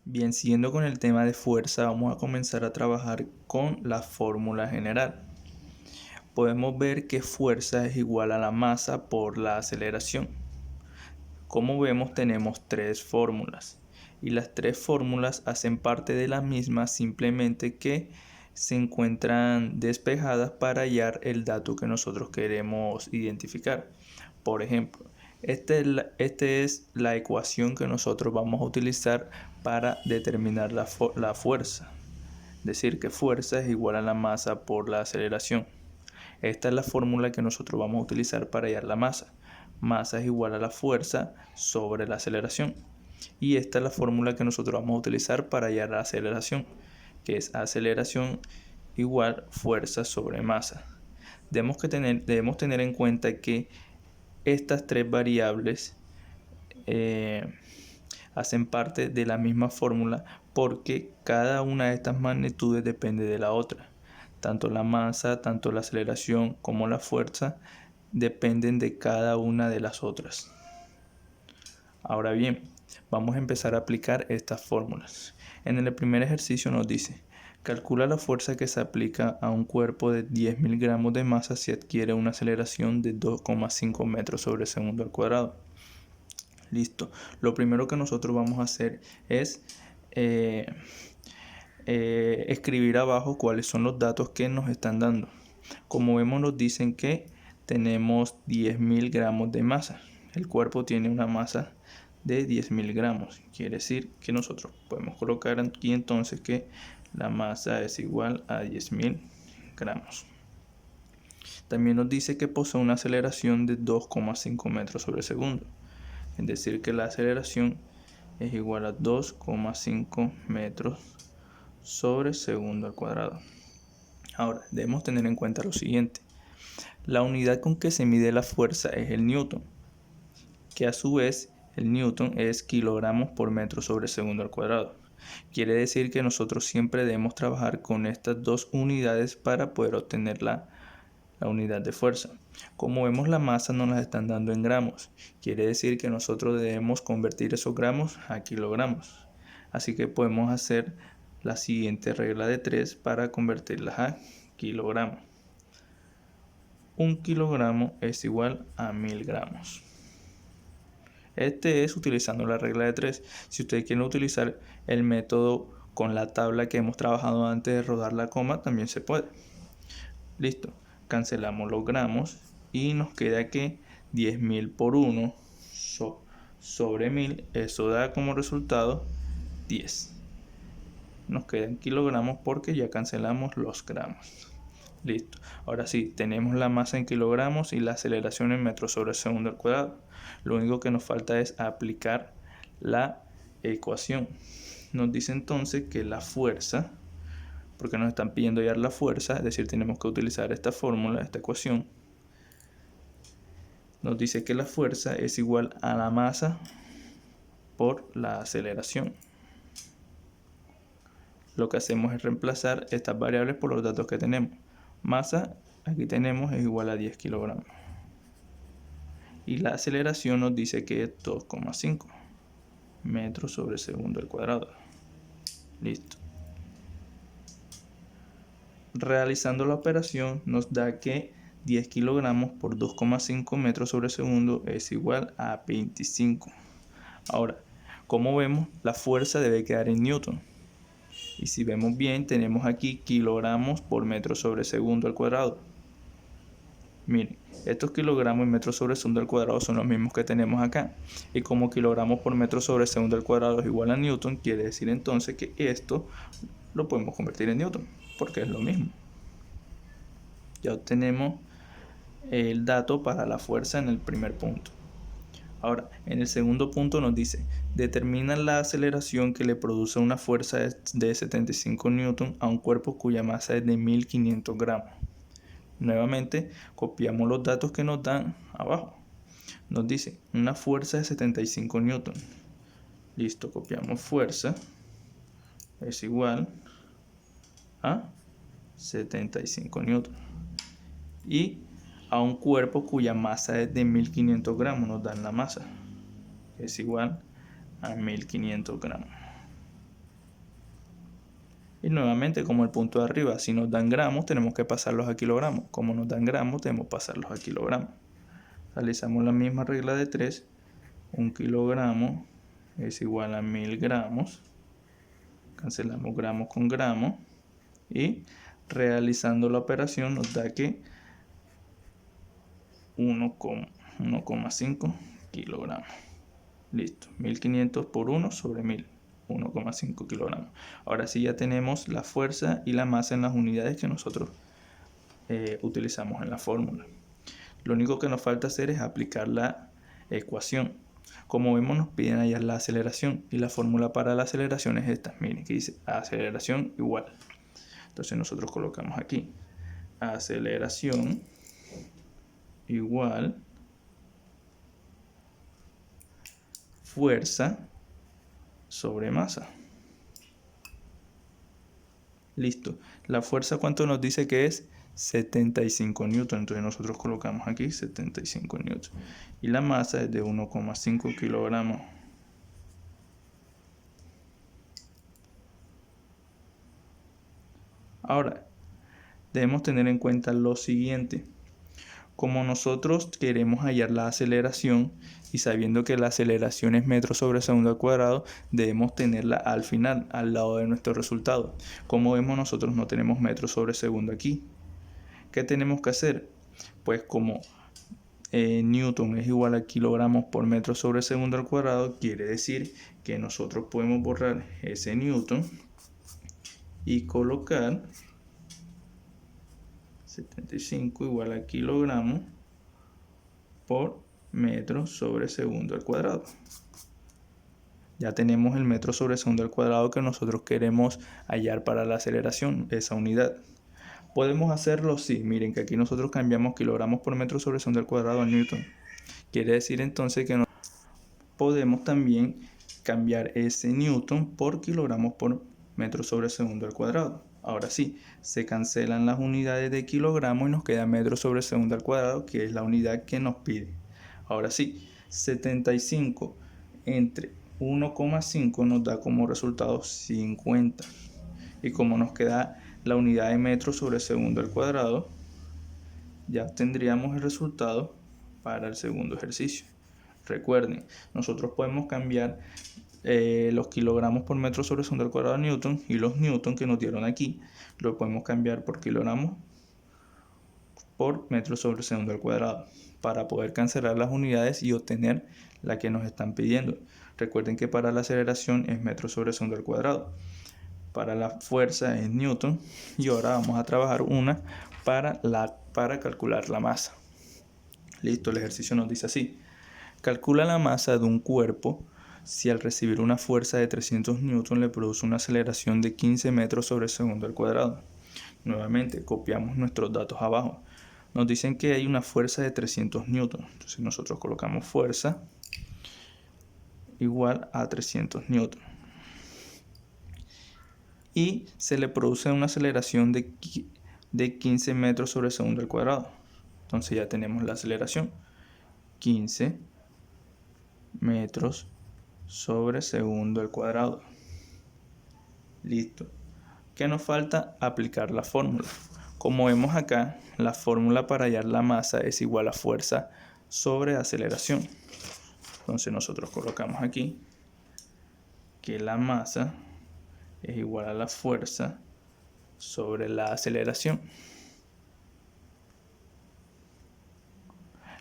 Bien, siguiendo con el tema de fuerza, vamos a comenzar a trabajar con la fórmula general. Podemos ver que fuerza es igual a la masa por la aceleración. Como vemos, tenemos tres fórmulas y las tres fórmulas hacen parte de la misma, simplemente que se encuentran despejadas para hallar el dato que nosotros queremos identificar. Por ejemplo, esta es la ecuación que nosotros vamos a utilizar para determinar la fuerza. Decir que fuerza es igual a la masa por la aceleración. Esta es la fórmula que nosotros vamos a utilizar para hallar la masa. Masa es igual a la fuerza sobre la aceleración. Y esta es la fórmula que nosotros vamos a utilizar para hallar la aceleración, que es aceleración igual fuerza sobre masa. Debemos tener en cuenta que estas tres variables hacen parte de la misma fórmula porque cada una de estas magnitudes depende de la otra. Tanto la masa, tanto la aceleración como la fuerza dependen de cada una de las otras. Ahora bien, vamos a empezar a aplicar estas fórmulas. En el primer ejercicio nos dice: calcula la fuerza que se aplica a un cuerpo de 10.000 gramos de masa si adquiere una aceleración de 2,5 metros sobre segundo al cuadrado. Listo. Lo primero que nosotros vamos a hacer es escribir abajo cuáles son los datos que nos están dando. Como vemos, nos dicen que tenemos 10.000 gramos de masa. El cuerpo tiene una masa de 10.000 gramos. Quiere decir que nosotros podemos colocar aquí entonces que la masa es igual a 10.000 gramos. También nos dice que posee una aceleración de 2,5 metros sobre segundo. Es decir, que la aceleración es igual a 2,5 metros sobre segundo al cuadrado. Ahora, debemos tener en cuenta lo siguiente. La unidad con que se mide la fuerza es el newton, que a su vez el newton es kilogramos por metro sobre segundo al cuadrado. Quiere decir que nosotros siempre debemos trabajar con estas dos unidades para poder obtener la unidad de fuerza. Como vemos, la masa nos la están dando en gramos. Quiere decir que nosotros debemos convertir esos gramos a kilogramos. Así que podemos hacer la siguiente regla de 3 para convertirlas a kilogramos. 1 kilogramo es igual a 1000 gramos. Este es utilizando la regla de 3. Si ustedes quieren utilizar el método con la tabla que hemos trabajado antes de rodar la coma, también se puede. Listo. Cancelamos los gramos y nos queda que 10.000 por 1 sobre 1000, eso da como resultado 10. Nos quedan kilogramos porque ya cancelamos los gramos. Listo. Ahora sí, tenemos la masa en kilogramos y la aceleración en metros sobre segundo al cuadrado. Lo único que nos falta es aplicar la ecuación. Nos dice entonces que la fuerza, porque nos están pidiendo hallar la fuerza, es decir, tenemos que utilizar esta fórmula, esta ecuación. Nos dice que la fuerza es igual a la masa por la aceleración. Lo que hacemos es reemplazar estas variables por los datos que tenemos. Masa, aquí tenemos, es igual a 10 kilogramos. Y la aceleración nos dice que es 2,5 metros sobre segundo al cuadrado. Listo. Realizando la operación nos da que 10 kilogramos por 2,5 metros sobre segundo es igual a 25. Ahora, como vemos, la fuerza debe quedar en newton. Y si vemos bien, tenemos aquí kilogramos por metro sobre segundo al cuadrado. Miren, estos kilogramos y metros sobre segundo al cuadrado son los mismos que tenemos acá. Y como kilogramos por metro sobre segundo al cuadrado es igual a newton, quiere decir entonces que esto lo podemos convertir en newton, porque es lo mismo. Ya obtenemos el dato para la fuerza en el primer punto. Ahora, en el segundo punto nos dice: determina la aceleración que le produce una fuerza de 75 newton a un cuerpo cuya masa es de 1500 gramos. Nuevamente, copiamos los datos que nos dan abajo. Nos dice una fuerza de 75 newton. Listo, copiamos fuerza. Es igual a 75 newton. Y a un cuerpo cuya masa es de 1500 gramos nos dan la masa. Es igual a 1500 gramos. nuevamente, como el punto de arriba, si nos dan gramos, tenemos que pasarlos a kilogramos. Como nos dan gramos, tenemos que pasarlos a kilogramos. Realizamos la misma regla de 3. 1 kilogramo es igual a 1000 gramos. Cancelamos gramos con gramos. Y realizando la operación nos da que 1,5 kilogramos. Listo. 1500 por 1 sobre 1000. 1,5 kilogramos. Ahora sí ya tenemos la fuerza y la masa en las unidades que nosotros utilizamos en la fórmula. Lo único que nos falta hacer es aplicar la ecuación. Como vemos, nos piden hallar la aceleración y la fórmula para la aceleración es esta. Miren que dice aceleración igual. Entonces nosotros colocamos aquí aceleración igual fuerza sobre masa. Listo. La fuerza, ¿cuánto nos dice que es? 75 newton. Entonces nosotros colocamos aquí 75 newton. Y la masa es de 1,5 kilogramos. Ahora, debemos tener en cuenta lo siguiente. Como nosotros queremos hallar la aceleración y sabiendo que la aceleración es metros sobre segundo al cuadrado, debemos tenerla al final, al lado de nuestro resultado. Como vemos, nosotros no tenemos metros sobre segundo aquí. ¿Qué tenemos que hacer? Pues como Newton es igual a kilogramos por metro sobre segundo al cuadrado, quiere decir que nosotros podemos borrar ese Newton y colocar 75 igual a kilogramos por metro sobre segundo al cuadrado. Ya tenemos el metro sobre segundo al cuadrado que nosotros queremos hallar para la aceleración, esa unidad. ¿Podemos hacerlo? Sí, miren que aquí nosotros cambiamos kilogramos por metro sobre segundo al cuadrado a newton. Quiere decir entonces que podemos también cambiar ese newton por kilogramos por metro sobre segundo al cuadrado. Ahora sí, se cancelan las unidades de kilogramo y nos queda metro sobre segundo al cuadrado, que es la unidad que nos pide. Ahora sí, 75 entre 1,5 nos da como resultado 50. Y como nos queda la unidad de metro sobre segundo al cuadrado, ya tendríamos el resultado para el segundo ejercicio. Recuerden, nosotros podemos cambiar los kilogramos por metro sobre segundo al cuadrado de newton, y los newton que nos dieron aquí lo podemos cambiar por kilogramos por metro sobre segundo al cuadrado para poder cancelar las unidades y obtener la que nos están pidiendo. Recuerden que para la aceleración es metro sobre segundo al cuadrado, para la fuerza es newton, y ahora vamos a trabajar una para calcular la masa. Listo, el ejercicio nos dice así: calcula la masa de un cuerpo si al recibir una fuerza de 300 newton le produce una aceleración de 15 metros sobre segundo al cuadrado. Nuevamente copiamos nuestros datos abajo. Nos dicen que hay una fuerza de 300 newton. Entonces nosotros colocamos fuerza igual a 300 newton. Y se le produce una aceleración de 15 metros sobre segundo al cuadrado. Entonces ya tenemos la aceleración. 15 metros sobre segundo al cuadrado. Listo. ¿Qué nos falta? Aplicar la fórmula. Como vemos acá, la fórmula para hallar la masa es igual a fuerza sobre aceleración. Entonces nosotros colocamos aquí que la masa es igual a la fuerza sobre la aceleración.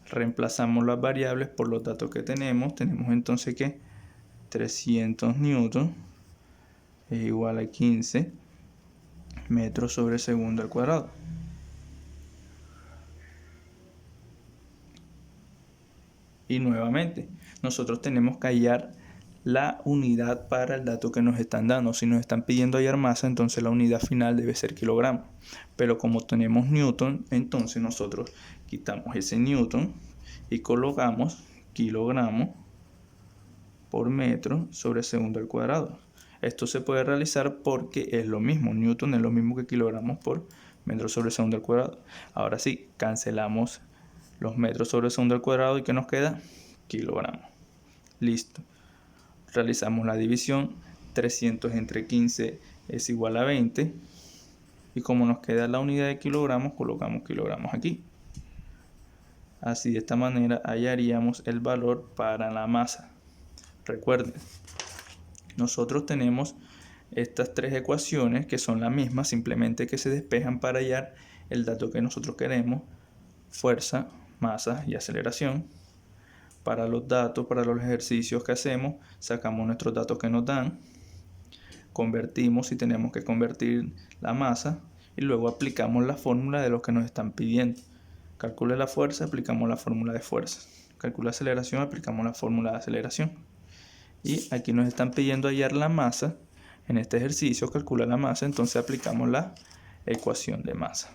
Reemplazamos las variables por los datos que tenemos. Tenemos entonces que 300 newton es igual a 15 metros sobre segundo al cuadrado. Y nuevamente, nosotros tenemos que hallar la unidad para el dato que nos están dando. Si nos están pidiendo hallar masa, entonces la unidad final debe ser kilogramo. Pero como tenemos newton, entonces nosotros quitamos ese newton y colocamos kilogramo por metro sobre segundo al cuadrado. Esto se puede realizar porque es lo mismo. Newton es lo mismo que kilogramos por metro sobre segundo al cuadrado. Ahora sí, cancelamos los metros sobre segundo al cuadrado y ¿qué nos queda? Kilogramos. Listo. Realizamos la división. 300 entre 15 es igual a 20. Y como nos queda la unidad de kilogramos, colocamos kilogramos aquí. Así de esta manera hallaríamos el valor para la masa. Recuerden, nosotros tenemos estas tres ecuaciones que son las mismas, simplemente que se despejan para hallar el dato que nosotros queremos: fuerza, masa y aceleración. Para los datos, para los ejercicios que hacemos, sacamos nuestros datos que nos dan, convertimos si tenemos que convertir la masa y luego aplicamos la fórmula de lo que nos están pidiendo. Calcule la fuerza, aplicamos la fórmula de fuerza. Calcula aceleración, aplicamos la fórmula de aceleración. Y aquí nos están pidiendo hallar la masa. En este ejercicio calcula la masa, entonces aplicamos la ecuación de masa.